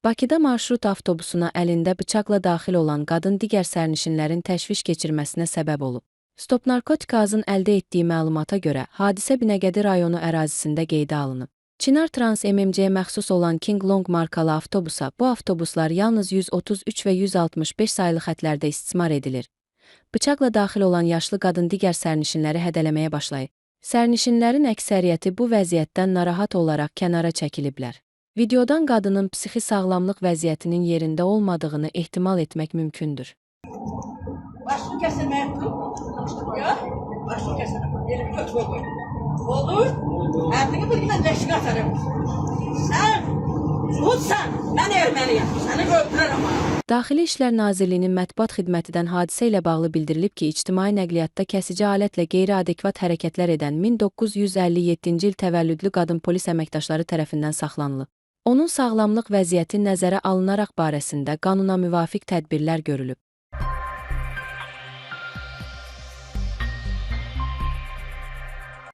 Bakıda marşrut avtobusuna əlində bıçaqla daxil olan qadın digər sərnişinlərin təşviş keçirməsinə səbəb olub. Stop Narkotik AZ-ın əldə etdiyi məlumata görə, hadisə Binəqədi rayonu ərazisində qeydə alınıb. Çinar Trans MMC-yə məxsus olan King Long markalı avtobusa, bu avtobuslar yalnız 133 və 165 sayılı xətlərdə istismar edilir. Bıçaqla daxil olan yaşlı qadın digər sərnişinləri hədələməyə başlayıb. Sərnişinlərin əksəriyyəti bu vəziyyətdən narahat olaraq kənara çəkiliblər. Videodan qadının psixi sağlamlıq vəziyyətinin yerində olmadığını ehtimal etmək mümkündür. Başını kəsəmək yox, başını kəsəmək, elimi götürür. Olur, artıq bir mən dəşik atarım. Sən, zuhudsan, mən erməniyəm, səni öldürərəm. Daxili İşlər Nazirliyinin mətbuat xidmətindən hadisə ilə bağlı bildirilib ki, ictimai nəqliyyatda kəsici alətlə qeyri-adekvat hərəkətlər edən 1957-ci il təvəllüdlü qadın polis əməkdaşları tərəfindən saxlanılıb. Onun sağlamlıq vəziyyəti nəzərə alınaraq barəsində qanuna müvafiq tədbirlər görülüb.